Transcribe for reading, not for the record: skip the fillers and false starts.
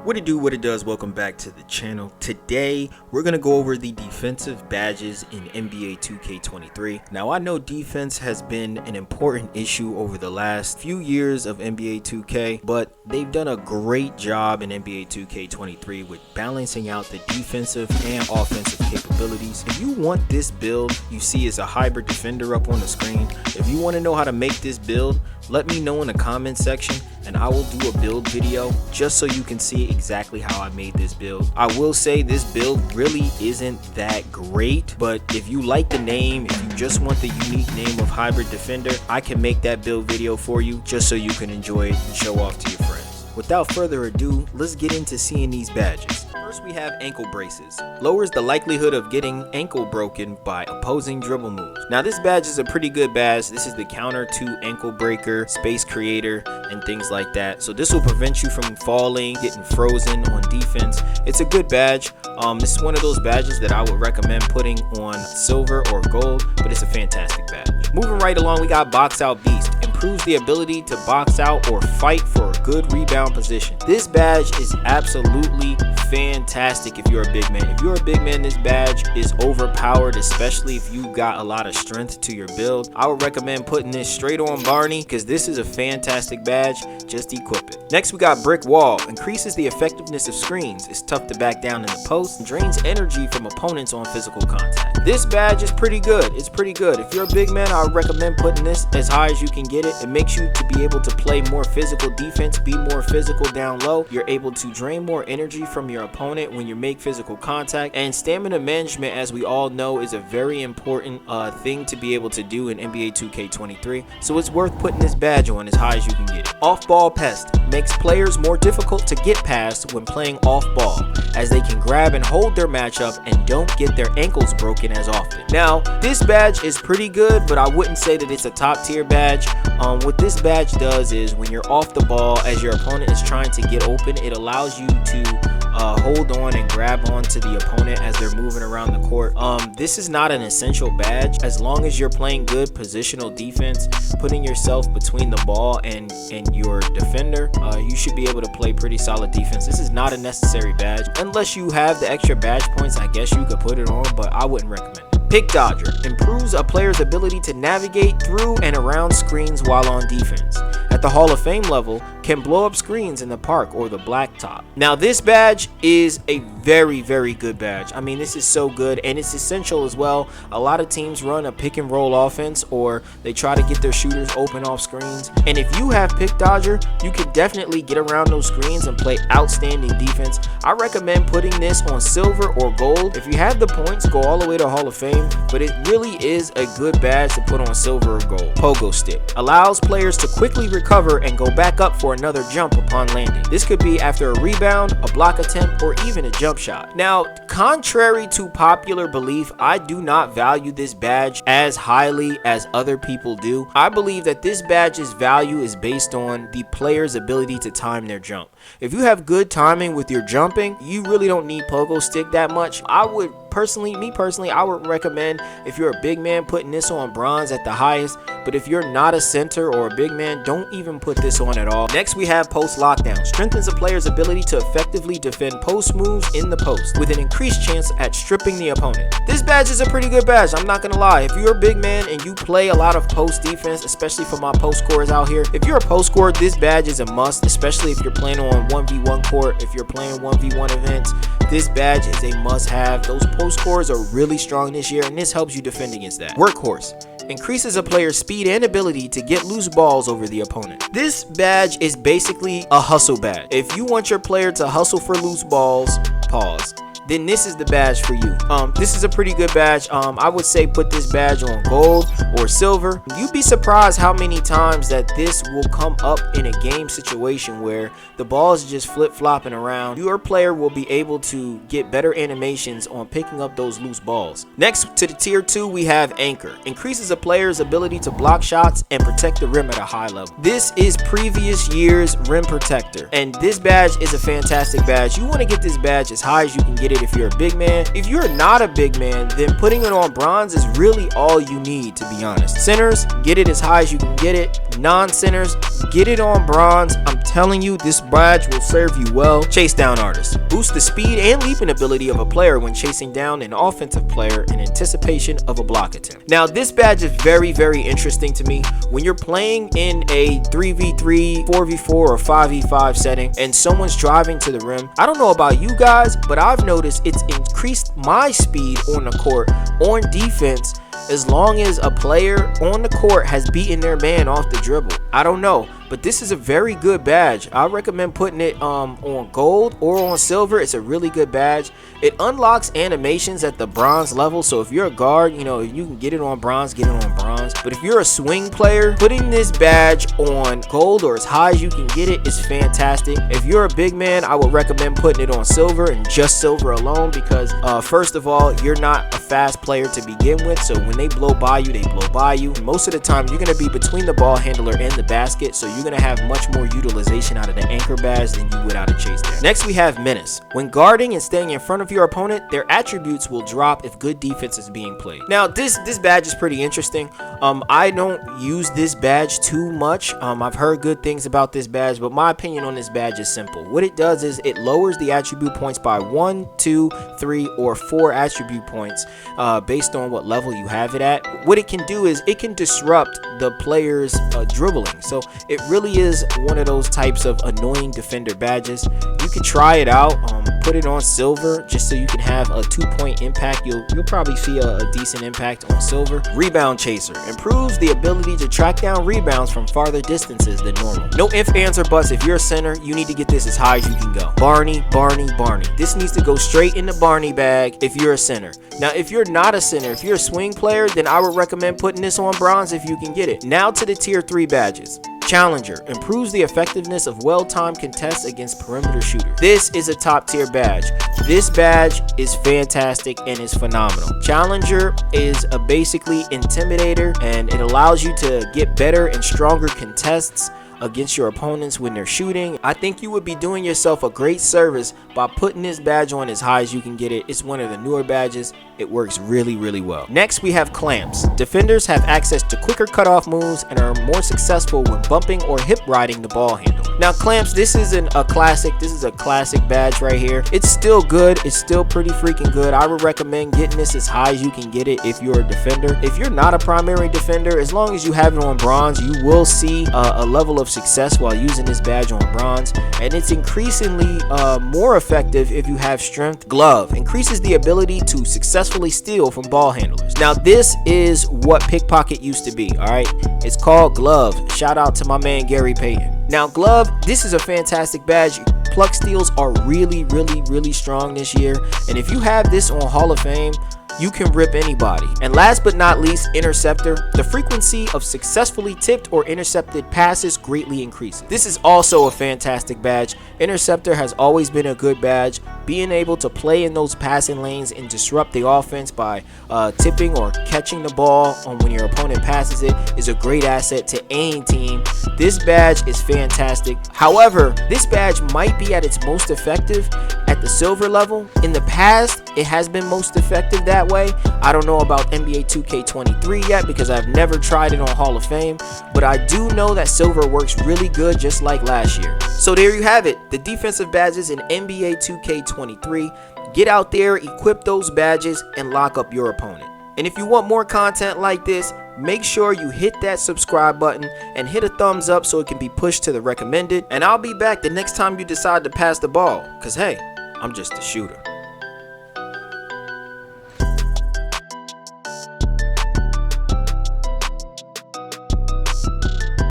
What it do, what it does, welcome back to the channel. Today, we're going to go over the defensive badges in NBA 2K23. Now, I know defense has been an important issue over the last few years of NBA 2K, but they've done a great job in NBA 2K23 with balancing out the defensive and offensive capabilities. If you want this build, you see is a hybrid defender up on the screen. If you want to know how to make this build, let me know in the comment section and I will do a build video just so you can see exactly how I made this build. I will say this build really isn't that great, but if you like the name, if you just want the unique name of Hybrid Defender, I can make that build video for you just so you can enjoy it and show off to your friends. Without further ado, let's get into seeing these badges. First, we have ankle braces. Lowers the likelihood of getting ankle broken by opposing dribble moves. Now, this badge is a pretty good badge. This is the counter to ankle breaker, space creator, and things like that. So this will prevent you from falling, getting frozen on defense. It's a good badge. This is one of those badges that I would recommend putting on silver or gold, but it's a fantastic badge. Moving right along, we got Box Out Beast. Improves the ability to box out or fight for a good rebound position. This badge is absolutely fantastic if you're a big man. If you're a big man, this badge is overpowered, especially if you got a lot of strength to your build. I would recommend putting this straight on Barney because this is a fantastic badge. Just equip it. Next, we got Brick Wall. Increases the effectiveness of screens. It's tough to back down in the post and drains energy from opponents on physical contact. This badge is pretty good. It's pretty good. If you're a big man, I would recommend putting this as high as you can get it. It makes you to be able to play more physical defense, be more physical down low. You're able to drain more energy from your opponent when you make physical contact. And stamina management, as we all know, is a very important thing to be able to do in NBA 2K23. So it's worth putting this badge on as high as you can get it. Off-ball pest makes players more difficult to get past when playing off-ball, as they can grab and hold their matchup and don't get their ankles broken as often. Now, this badge is pretty good, but I wouldn't say that it's a top tier badge. What this badge does is when you're off the ball, as your opponent is trying to get open, it allows you to hold on and grab onto the opponent as they're moving around the court. This is not an essential badge. As long as you're playing good positional defense, putting yourself between the ball and your defender, you should be able to play pretty solid defense. This is not a necessary badge. Unless you have the extra badge points, I guess you could put it on, but I wouldn't recommend it. Pick Dodger improves a player's ability to navigate through and around screens while on defense. At the Hall of Fame level, can blow up screens in the park or the blacktop. Now, this badge is a very, very good badge. I mean, this is so good and it's essential as well. A lot of teams run a pick and roll offense, or they try to get their shooters open off screens. And if you have Pick Dodger, you can definitely get around those screens and play outstanding defense. I recommend putting this on silver or gold. If you have the points, go all the way to Hall of Fame, but it really is a good badge to put on silver or gold. Pogo Stick allows players to quickly recover and go back up for another jump upon landing. This could be after a rebound, a block attempt, or even a jump shot. Now, contrary to popular belief, I do not value this badge as highly as other people do. I believe that this badge's value is based on the player's ability to time their jump. If you have good timing with your jumping, you really don't need Pogo Stick that much. I would personally, I would recommend, if you're a big man, putting this on bronze at the highest. But if you're not a center or a big man, don't even put this on at all. Next, we have Post Lockdown. Strengthens a player's ability to effectively defend post moves in the post with an increased chance at stripping the opponent. This badge is a pretty good badge, I'm not gonna lie. If you're a big man and you play a lot of post defense, especially for my post scorers out here, if you're a post scorer, this badge is a must, especially if you're playing on 1v1 court, if you're playing 1v1 events. This badge is a must have. Those post scorers are really strong this year, and this helps you defend against that. Workhorse increases a player's speed and ability to get loose balls over the opponent. This badge is basically a hustle badge. If you want your player to hustle for loose balls, pause, then this is the badge for you. This is a pretty good badge. I would say put this badge on gold or silver. You'd be surprised how many times that this will come up in a game situation where the ball is just flip-flopping around. Your player will be able to get better animations on picking up those loose balls. Next, to the tier 2, we have Anchor. Increases a player's ability to block shots and protect the rim at a high level. This is previous year's rim protector, and this badge is a fantastic badge. You want to get this badge as high as you can get get it if you're a big man. If you're not a big man, then putting it on bronze is really all you need, to be honest. Centers, get it as high as you can get it. Non-centers, get it on bronze. I'm telling you, this badge will serve you well. Chase down artist, boost the speed and leaping ability of a player when chasing down an offensive player in anticipation of a block attempt. Now, this badge is very, very interesting to me. When you're playing in a 3v3, 4v4, or 5v5 setting and someone's driving to the rim, I don't know about you guys, but I've noticed it's increased my speed on the court on defense as long as a player on the court has beaten their man off the dribble. I don't know, but this is a very good badge. I recommend putting it on gold or on silver. It's a really good badge. It unlocks animations at the bronze level, so if you're a guard, you know, if you can get it on bronze, get it on bronze. But if you're a swing player, putting this badge on gold or as high as you can get it is fantastic. If you're a big man, I would recommend putting it on silver and just silver alone, because first of all, you're not a fast player to begin with, so when they blow by you, they blow by you. Most of the time, you're going to be between the ball handler and the basket, so you're going to have much more utilization out of the anchor badge than you would out of chase down. Next, we have menace. When guarding and staying in front of your opponent, their attributes will drop if good defense is being played. Now, this badge is pretty interesting. I don't use this badge too much. I've heard good things about this badge, but my opinion on this badge is simple. What it does is it lowers the attribute points by 1, 2, 3, or 4 attribute points based on what level you have it at. What it can do is it can disrupt the player's dribbling. So it really is one of those types of annoying defender badges. You can try it out, put it on silver just so you can have a 2-point impact. You'll probably see a decent impact on silver. Rebound chaser improves the ability to track down rebounds from farther distances than normal. No ifs, ands, or buts. If you're a center, you need to get this as high as you can go. Barney. This needs to go straight in the Barney bag if you're a center. Now, if you're not a center, if you're a swing player, then I would recommend putting this on bronze if you can get it. Now to the tier 3 badges. Challenger improves the effectiveness of well-timed contests against perimeter shooters. This is a top tier badge. This badge is fantastic and is phenomenal. Challenger is a basically intimidator, and it allows you to get better and stronger contests against your opponents when they're shooting. I think you would be doing yourself a great service by putting this badge on as high as you can get it. It's one of the newer badges. It works really, really well. Next, we have clamps. Defenders have access to quicker cutoff moves and are more successful when bumping or hip riding the ball handle. Now, clamps, this isn't a classic. This is a classic badge right here. It's still good. It's still pretty freaking good. I would recommend getting this as high as you can get it if you're a defender. If you're not a primary defender, as long as you have it on bronze, you will see a level of success while using this badge on bronze, and it's increasingly more effective if you have strength. Glove increases the ability to successfully steal from ball handlers. Now, this is what pickpocket used to be. All right, it's called glove. Shout out to my man Gary Payton. Now, glove, this is a fantastic badge. Pluck steals are really, really, really strong this year, and if you have this on Hall of Fame, you can rip anybody. And last but not least, interceptor. The frequency of successfully tipped or intercepted passes greatly increases. This is also a fantastic badge. Interceptor has always been a good badge. Being able to play in those passing lanes and disrupt the offense by tipping or catching the ball when your opponent passes it is a great asset to any team. This badge is fantastic. However, this badge might be at its most effective at the silver level. In the past, it has been most effective that way. I don't know about NBA 2K23 yet because I've never tried it on Hall of Fame, but I do know that silver works really good just like last year. So there you have it, the defensive badges in NBA 2K23. Get out there, equip those badges, and lock up your opponent. And if you want more content like this, make sure you hit that subscribe button and hit a thumbs up so it can be pushed to the recommended. And I'll be back the next time you decide to pass the ball, because hey, I'm just a shooter.